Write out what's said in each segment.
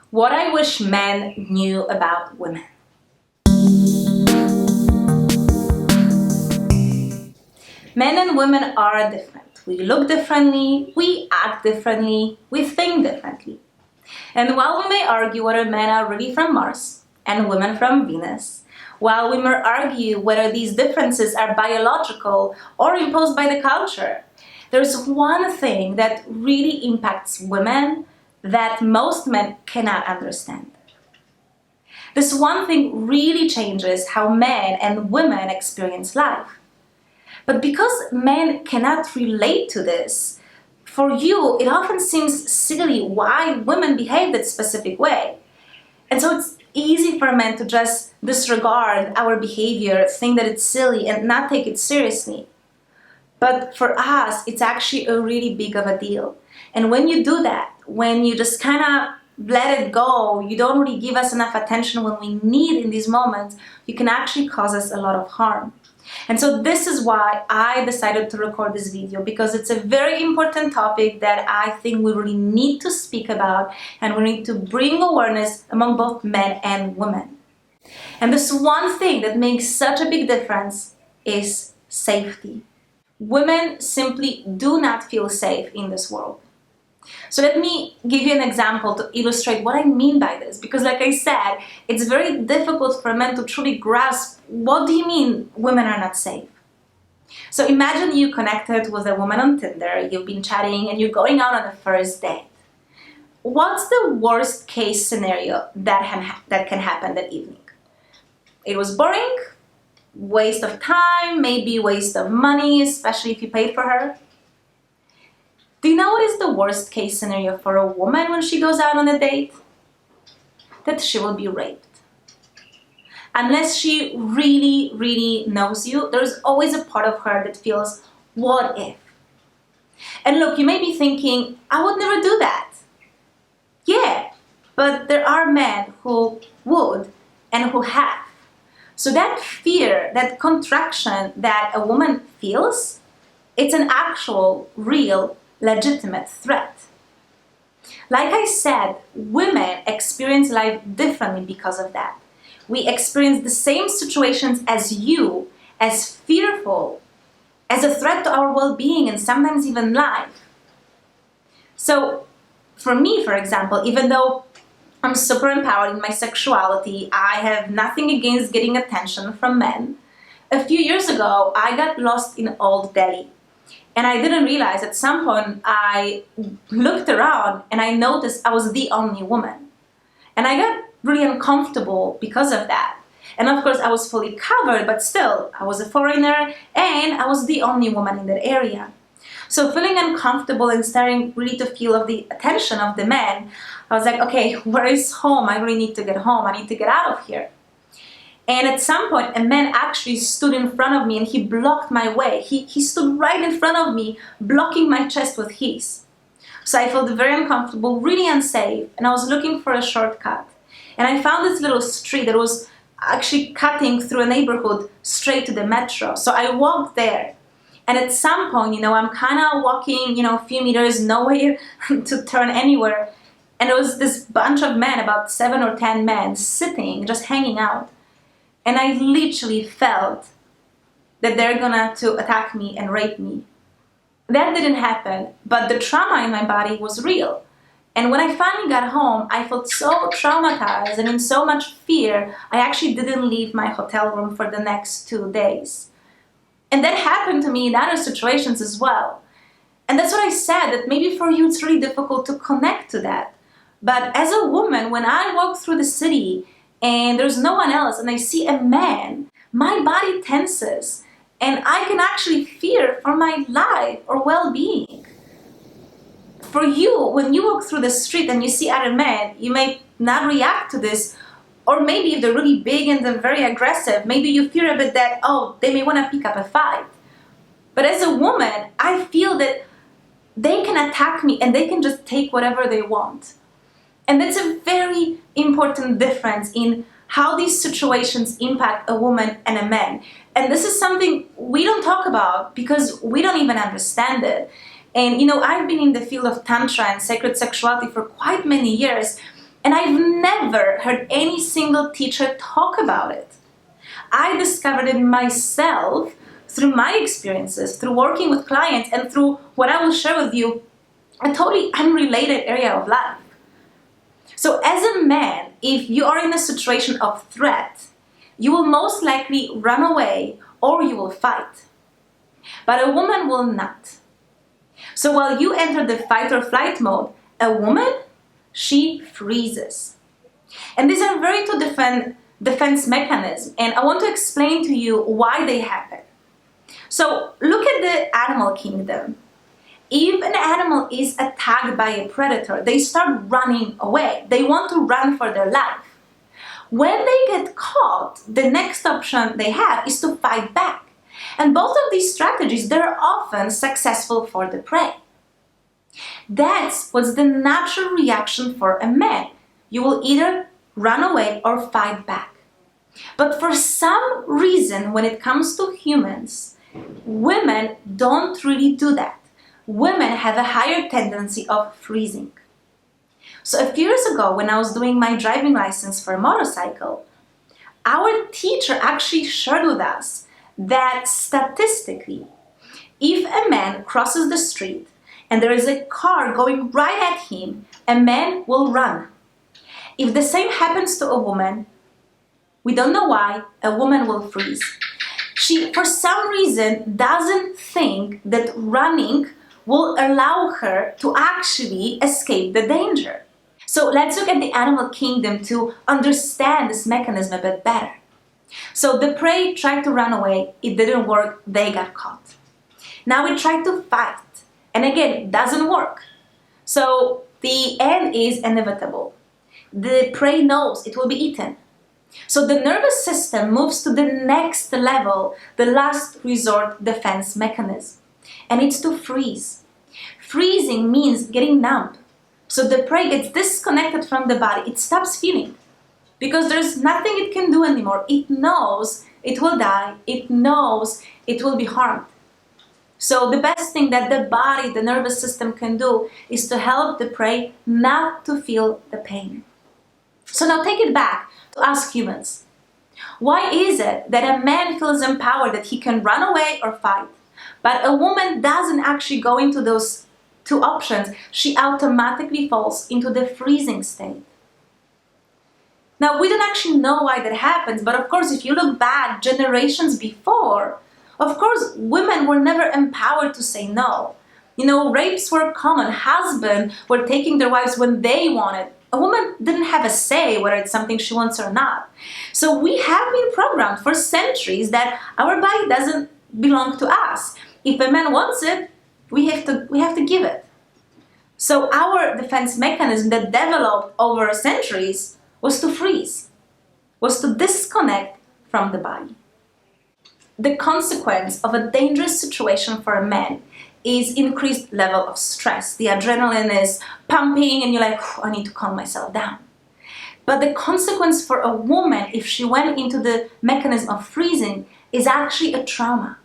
What I wish men knew about women. Men and women are different. We look differently, we act differently, we think differently. And while we may argue whether men are really from Mars and women from Venus, while we may argue whether these differences are biological or imposed by the culture, there's one thing that really impacts women that most men cannot understand. This one thing really changes how men and women experience life. But because men cannot relate to this, for you, it often seems silly why women behave that specific way. And so it's easy for men to just disregard our behavior, think that it's silly, and not take it seriously. But for us, it's actually a really big of a deal. And when you do that, when you just kind of let it go, you don't really give us enough attention when we need in these moments, you can actually cause us a lot of harm. And so this is why I decided to record this video, because it's a very important topic that I think we really need to speak about, and we need to bring awareness among both men and women. And this one thing that makes such a big difference is safety. Women simply do not feel safe in this world. So let me give you an example to illustrate what I mean by this, because like I said, it's very difficult for men to truly grasp what do you mean women are not safe. So imagine you connected with a woman on Tinder, you've been chatting and you're going out on a first date. What's the worst case scenario that can happen that evening? It was boring, waste of time, maybe waste of money, especially if you paid for her. Do you know what is the worst case scenario for a woman when she goes out on a date? That she will be raped. Unless she really, really knows you, there's always a part of her that feels, what if? And look, you may be thinking, I would never do that. Yeah, but there are men who would and who have. So that fear, that contraction that a woman feels, it's an actual, real, legitimate threat. Like I said, women experience life differently because of that. We experience the same situations as you, as fearful, as a threat to our well-being and sometimes even life. So for me, for example, even though I'm super empowered in my sexuality, I have nothing against getting attention from men. A few years ago, I got lost in Old Delhi. And I didn't realize at some point I looked around and I noticed I was the only woman. And I got really uncomfortable because of that. And of course I was fully covered, but still I was a foreigner and I was the only woman in that area. So feeling uncomfortable and starting really to feel of the attention of the men, I was like, okay, where is home? I really need to get home. I need to get out of here. And at some point, a man actually stood in front of me and he blocked my way. He stood right in front of me, blocking my chest with his. So I felt very uncomfortable, really unsafe, and I was looking for a shortcut. And I found this little street that was actually cutting through a neighborhood straight to the metro. So I walked there. And at some point, I'm kind of walking, a few meters, nowhere to turn anywhere. And there was this bunch of men, about 7 or 10 men, sitting, just hanging out. And I literally felt that they're gonna to attack me and rape me. That didn't happen, but the trauma in my body was real. And when I finally got home, I felt so traumatized and in so much fear, I actually didn't leave my hotel room for the next 2 days. And that happened to me in other situations as well. And that's what I said, that maybe for you it's really difficult to connect to that. But as a woman, when I walk through the city and there's no one else and I see a man, my body tenses and I can actually fear for my life or well-being. For you, when you walk through the street and you see other men, you may not react to this, or maybe if they're really big and they're very aggressive, maybe you fear a bit that, oh, they may want to pick up a fight. But as a woman, I feel that they can attack me and they can just take whatever they want. And that's a very important difference in how these situations impact a woman and a man. And this is something we don't talk about because we don't even understand it. And I've been in the field of Tantra and sacred sexuality for quite many years. And I've never heard any single teacher talk about it. I discovered it myself through my experiences, through working with clients, and through what I will share with you, a totally unrelated area of life. So as a man, if you are in a situation of threat, you will most likely run away or you will fight. But a woman will not. So while you enter the fight or flight mode, a woman, she freezes. And these are very two different defense mechanisms, and I want to explain to you why they happen. So look at the animal kingdom. If an animal is attacked by a predator, they start running away. They want to run for their life. When they get caught, the next option they have is to fight back. And both of these strategies, they're often successful for the prey. That's what's the natural reaction for a man. You will either run away or fight back. But for some reason, when it comes to humans, women don't really do that. Women have a higher tendency of freezing. So a few years ago, when I was doing my driving license for a motorcycle, our teacher actually shared with us that statistically, if a man crosses the street and there is a car going right at him, a man will run. If the same happens to a woman, we don't know why, a woman will freeze. She, for some reason, doesn't think that running will allow her to actually escape the danger. So let's look at the animal kingdom to understand this mechanism a bit better. So the prey tried to run away, it didn't work, they got caught. Now it tried to fight, and again, it doesn't work. So the end is inevitable. The prey knows it will be eaten. So the nervous system moves to the next level, the last resort defense mechanism, and it's to freeze. Freezing means getting numb. So the prey gets disconnected from the body, it stops feeling, because there's nothing it can do anymore. It knows it will die, it knows it will be harmed. So the best thing that the body, the nervous system can do is to help the prey not to feel the pain. So now take it back to us humans. Why is it that a man feels empowered that he can run away or fight, but a woman doesn't actually go into those two options? She automatically falls into the freezing state. Now, we don't actually know why that happens, but of course, if you look back generations before, of course, women were never empowered to say no. Rapes were common. Husbands were taking their wives when they wanted. A woman didn't have a say whether it's something she wants or not. So we have been programmed for centuries that our body doesn't belong to us. If a man wants it, we have to give it. So our defense mechanism that developed over centuries was to freeze, was to disconnect from the body. The consequence of a dangerous situation for a man is increased level of stress. The adrenaline is pumping and you're like, I need to calm myself down. But the consequence for a woman, if she went into the mechanism of freezing, is actually a trauma.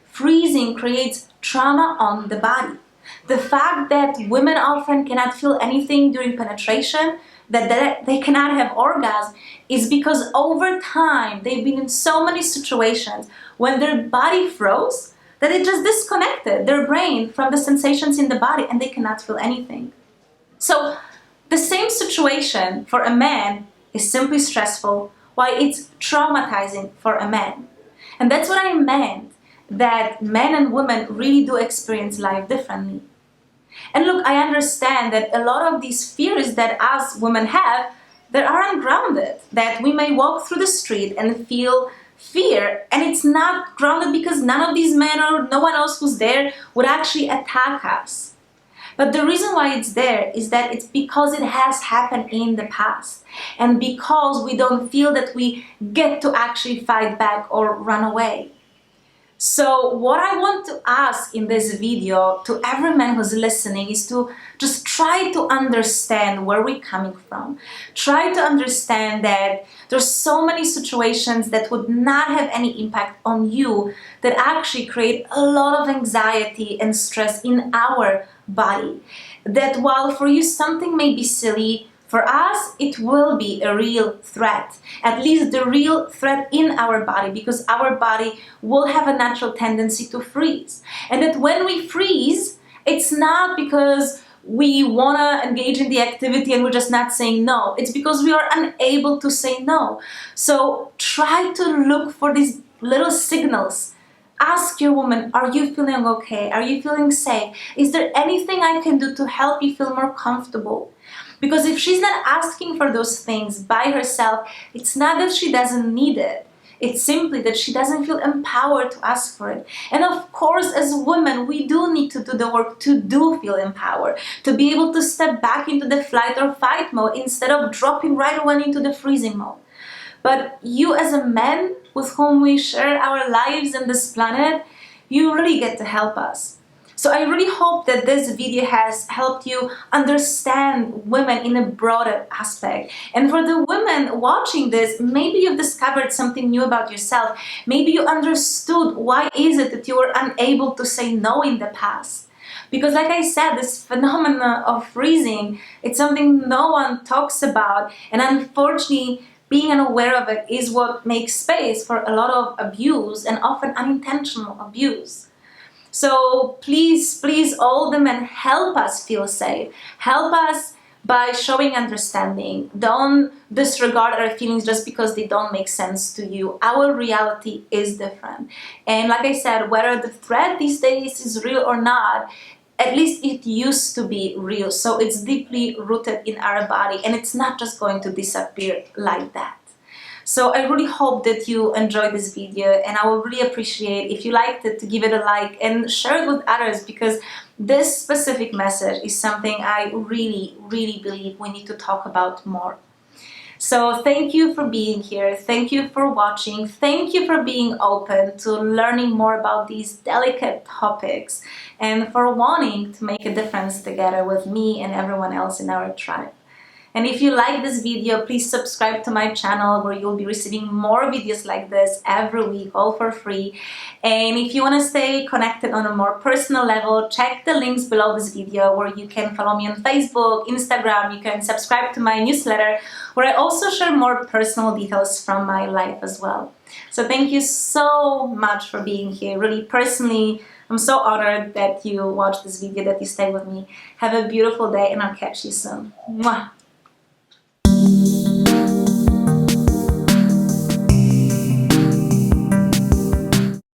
Freezing creates trauma on the body. The fact that women often cannot feel anything during penetration, that they cannot have orgasm, is because over time they've been in so many situations when their body froze that it just disconnected their brain from the sensations in the body and they cannot feel anything. So the same situation for a man is simply stressful, while it's traumatizing for a man. And that's what I meant, that men and women really do experience life differently. And look, I understand that a lot of these fears that us women have, they are ungrounded, that we may walk through the street and feel fear, and it's not grounded because none of these men or no one else who's there would actually attack us. But the reason why it's there is that it's because it has happened in the past, and because we don't feel that we get to actually fight back or run away. So what I want to ask in this video to every man who's listening is to just try to understand where we're coming from. Try to understand that there's so many situations that would not have any impact on you that actually create a lot of anxiety and stress in our body. That while for you something may be silly, For us, it will be a real threat, at least the real threat in our body, because our body will have a natural tendency to freeze. And that when we freeze, it's not because we want to engage in the activity and we're just not saying no. It's because we are unable to say no. So try to look for these little signals. Ask your woman, are you feeling okay? Are you feeling safe? Is there anything I can do to help you feel more comfortable? Because if she's not asking for those things by herself, it's not that she doesn't need it. It's simply that she doesn't feel empowered to ask for it. And of course, as women, we do need to do the work to do feel empowered, to be able to step back into the flight or fight mode instead of dropping right away into the freezing mode. But you as a man with whom we share our lives on this planet, you really get to help us. So I really hope that this video has helped you understand women in a broader aspect. And for the women watching this, maybe you've discovered something new about yourself. Maybe you understood why is it that you were unable to say no in the past. Because like I said, this phenomenon of freezing, it's something no one talks about. And unfortunately, being unaware of it is what makes space for a lot of abuse and often unintentional abuse. So please, please, all the men, help us feel safe. Help us by showing understanding. Don't disregard our feelings just because they don't make sense to you. Our reality is different. And like I said, whether the threat these days is real or not, at least it used to be real. So it's deeply rooted in our body and it's not just going to disappear like that. So I really hope that you enjoyed this video, and I would really appreciate if you liked it to give it a like and share it with others, because this specific message is something I really, really believe we need to talk about more. So thank you for being here. Thank you for watching. Thank you for being open to learning more about these delicate topics and for wanting to make a difference together with me and everyone else in our tribe. And if you like this video, please subscribe to my channel where you'll be receiving more videos like this every week, all for free. And if you want to stay connected on a more personal level, check the links below this video where you can follow me on Facebook, Instagram. You can subscribe to my newsletter where I also share more personal details from my life as well. So thank you so much for being here. Really, personally, I'm so honored that you watched this video, that you stayed with me. Have a beautiful day, and I'll catch you soon. Mwah.